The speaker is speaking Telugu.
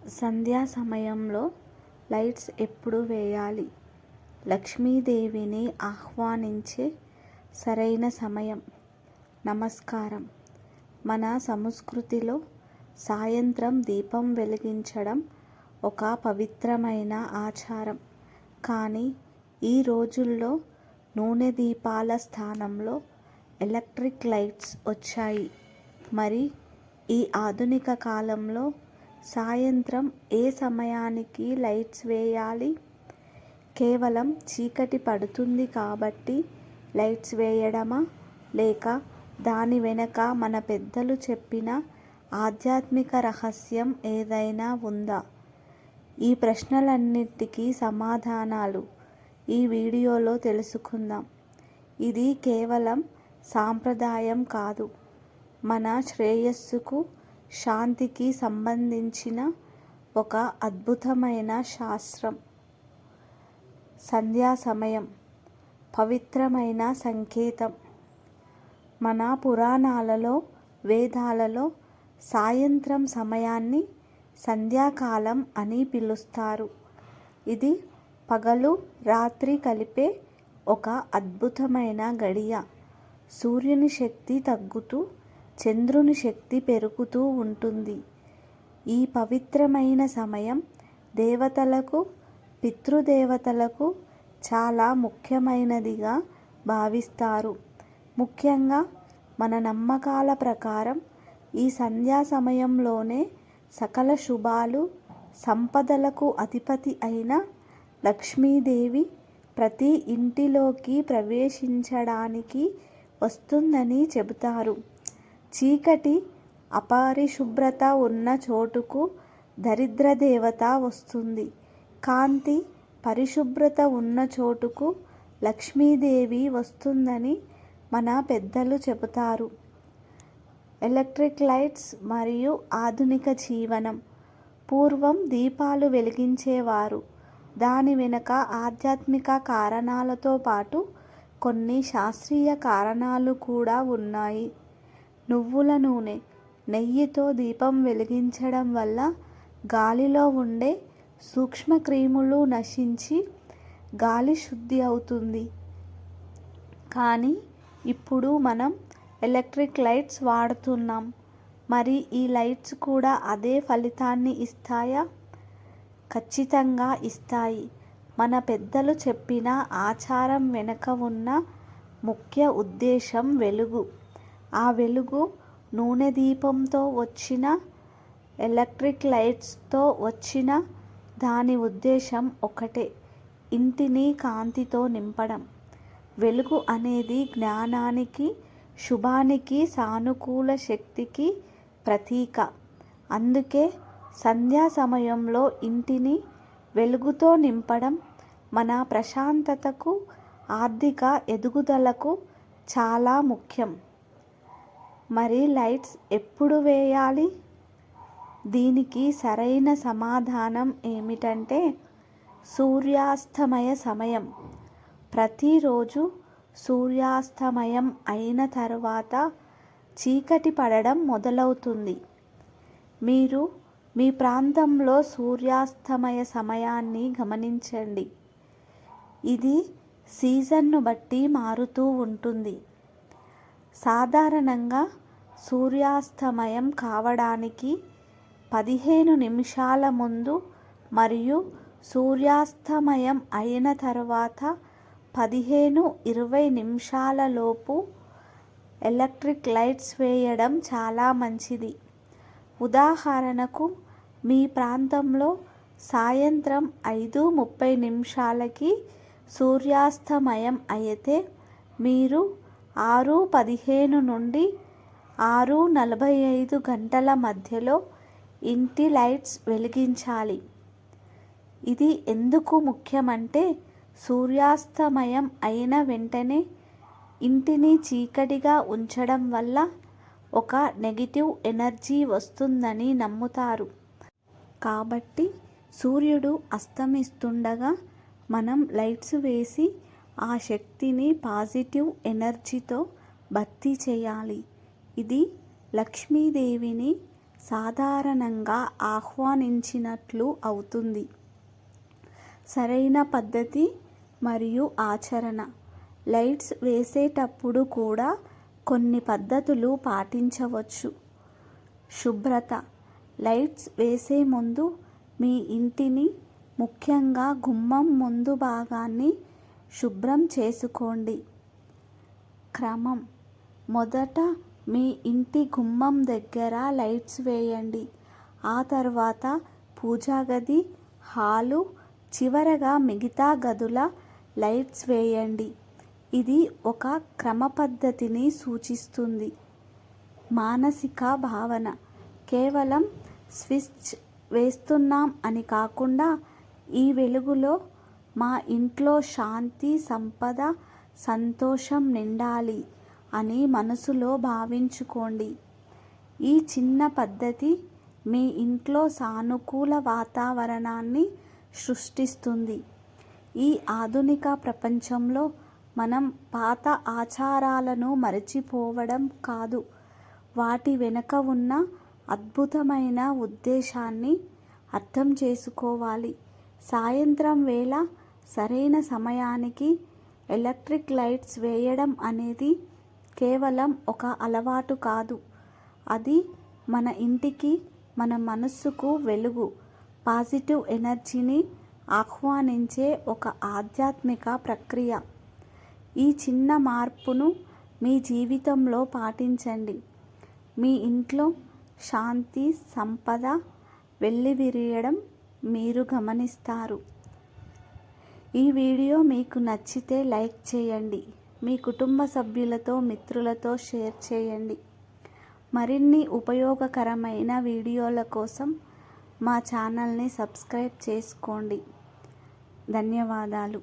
సంధ్యా సమయంలో లైట్స్ ఎప్పుడు వేయాలి? లక్ష్మీదేవిని ఆహ్వానించే సరైన సమయం. నమస్కారం. మన సంస్కృతిలో సాయంత్రం దీపం వెలిగించడం ఒక పవిత్రమైన ఆచారం. కానీ ఈ రోజుల్లో నూనె దీపాల స్థానంలో ఎలక్ట్రిక్ లైట్స్ వచ్చాయి. మరి ఈ ఆధునిక కాలంలో సాయంత్రం ఏ సమయానికి లైట్స్ వేయాలి? కేవలం చీకటి పడుతుంది కాబట్టి లైట్స్ వేయడమా? లేక దాని వెనక మన పెద్దలు చెప్పిన ఆధ్యాత్మిక రహస్యం ఏదైనా ఉందా? ఈ ప్రశ్నలన్నిటికీ సమాధానాలు ఈ వీడియోలో తెలుసుకుందాం. ఇది కేవలం సాంప్రదాయం కాదు, మన శ్రేయస్సుకు, శాంతికి సంబంధించిన ఒక అద్భుతమైన శాస్త్రం. సంధ్యా సమయం పవిత్రమైన సంకేతం. మన పురాణాలలో, వేదాలలో సాయంత్రం సమయాన్ని సంధ్యాకాలం అని పిలుస్తారు. ఇది పగలు రాత్రి కలిపే ఒక అద్భుతమైన గడియ. సూర్యుని శక్తి తగ్గుతూ చంద్రుని శక్తి పెరుగుతూ ఉంటుంది. ఈ పవిత్రమైన సమయం దేవతలకు, పితృదేవతలకు చాలా ముఖ్యమైనదిగా భావిస్తారు. ముఖ్యంగా మన నమ్మకాల ప్రకారం ఈ సంధ్యా సమయంలోనే సకల శుభాలు, సంపదలకు అధిపతి అయిన లక్ష్మీదేవి ప్రతి ఇంటిలోకి ప్రవేశించడానికి వస్తుందని చెబుతారు. చీకటి, అపరిశుభ్రత ఉన్న చోటుకు దరిద్ర దేవత వస్తుంది. కాంతి, పరిశుభ్రత ఉన్న చోటుకు లక్ష్మీదేవి వస్తుందని మన పెద్దలు చెబుతారు. ఎలక్ట్రిక్ లైట్స్ మరియు ఆధునిక జీవనం. పూర్వం దీపాలు వెలిగించేవారు. దాని వెనుక ఆధ్యాత్మిక కారణాలతో పాటు కొన్ని శాస్త్రీయ కారణాలు కూడా ఉన్నాయి. నువ్వుల నూనె, నెయ్యితో దీపం వెలిగించడం వల్ల గాలిలో ఉండే సూక్ష్మక్రిములు నశించి గాలి శుద్ధి అవుతుంది. కానీ ఇప్పుడు మనం ఎలక్ట్రిక్ లైట్స్ వాడుతున్నాం. మరి ఈ లైట్స్ కూడా అదే ఫలితాన్ని ఇస్తాయా? ఖచ్చితంగా ఇస్తాయి. మన పెద్దలు చెప్పిన ఆచారం వెనుక ఉన్న ముఖ్య ఉద్దేశం వెలుగు. ఆ వెలుగు నూనె దీపంతో వచ్చిన, ఎలక్ట్రిక్ లైట్స్తో వచ్చిన దాని ఉద్దేశం ఒకటే, ఇంటిని కాంతితో నింపడం. వెలుగు అనేది జ్ఞానానికి, శుభానికి, సానుకూల శక్తికి ప్రతీక. అందుకే సంధ్యా సమయంలో ఇంటిని వెలుగుతో నింపడం మన ప్రశాంతతకు, ఆర్థిక ఎదుగుదలకు చాలా ముఖ్యం. మరి లైట్స్ ఎప్పుడు వేయాలి? దీనికి సరైన సమాధానం ఏమిటంటే సూర్యాస్తమయ సమయం. ప్రతిరోజు సూర్యాస్తమయం అయిన తర్వాత చీకటి పడడం మొదలవుతుంది. మీరు మీ ప్రాంతంలో సూర్యాస్తమయ సమయాన్ని గమనించండి. ఇది సీజన్ను బట్టి మారుతూ ఉంటుంది. సాధారణంగా సూర్యాస్తమయం కావడానికి 15 నిమిషాల ముందు మరియు సూర్యాస్తమయం అయిన తర్వాత 15-20 నిమిషాల లోపు ఎలక్ట్రిక్ లైట్స్ వేయడం చాలా మంచిది. ఉదాహరణకు, మీ ప్రాంతంలో సాయంత్రం 5:30 నిమిషాలకి సూర్యాస్తమయం అయితే మీరు 6:15 నుండి 6:45 గంటల మధ్యలో ఇంటి లైట్స్ వెలిగించాలి. ఇది ఎందుకు ముఖ్యమంటే సూర్యాస్తమయం అయిన వెంటనే ఇంటిని చీకటిగా ఉంచడం వల్ల ఒక నెగిటివ్ ఎనర్జీ వస్తుందని నమ్ముతారు. కాబట్టి సూర్యుడు అస్తమిస్తుండగా మనం లైట్స్ వేసి ఆ శక్తిని పాజిటివ్ ఎనర్జీతో భర్తీ చేయాలి. ఇది లక్ష్మీదేవిని సాధారణంగా ఆహ్వానించినట్లు అవుతుంది. సరైన పద్ధతి మరియు ఆచరణ. లైట్స్ వేసేటప్పుడు కూడా కొన్ని పద్ధతులు పాటించవచ్చు. శుభ్రత. లైట్స్ వేసే ముందు మీ ఇంటిని, ముఖ్యంగా గుమ్మం ముందు భాగాన్ని శుభ్రం చేసుకోండి. క్రమం. మొదట మీ ఇంటి గుమ్మం దగ్గర లైట్స్ వేయండి. ఆ తర్వాత పూజాగది, హాలు, చివరగా మిగతా గదుల లైట్స్ వేయండి. ఇది ఒక క్రమపద్ధతిని సూచిస్తుంది. మానసిక భావన. కేవలం స్విచ్ వేస్తున్నాం అని కాకుండా ఈ వెలుగులో మా ఇంట్లో శాంతి, సంపద, సంతోషం నిండాలి అని మనసులో భావించుకోండి. ఈ చిన్న పద్ధతి మీ ఇంట్లో సానుకూల వాతావరణాన్ని సృష్టిస్తుంది. ఈ ఆధునిక ప్రపంచంలో మనం పాత ఆచారాలను మరచిపోవడం కాదు, వాటి వెనుక ఉన్న అద్భుతమైన ఉద్దేశాన్ని అర్థం చేసుకోవాలి. సాయంత్రం వేళ సరైన సమయానికి ఎలక్ట్రిక్ లైట్స్ వేయడం అనేది కేవలం ఒక అలవాటు కాదు, అది మన ఇంటికి, మన మనస్సుకు వెలుగు, పాజిటివ్ ఎనర్జీని ఆహ్వానించే ఒక ఆధ్యాత్మిక ప్రక్రియ. ఈ చిన్న మార్పును మీ జీవితంలో పాటించండి. మీ ఇంట్లో శాంతి, సంపద వెల్లివిరియడం మీరు గమనిస్తారు. ఈ వీడియో మీకు నచ్చితే లైక్ చేయండి. మీ కుటుంబ సభ్యులతో, మిత్రులతో షేర్ చేయండి. మరిన్ని ఉపయోగకరమైన వీడియోల కోసం మా ఛానల్ని సబ్స్క్రైబ్ చేసుకోండి. ధన్యవాదాలు.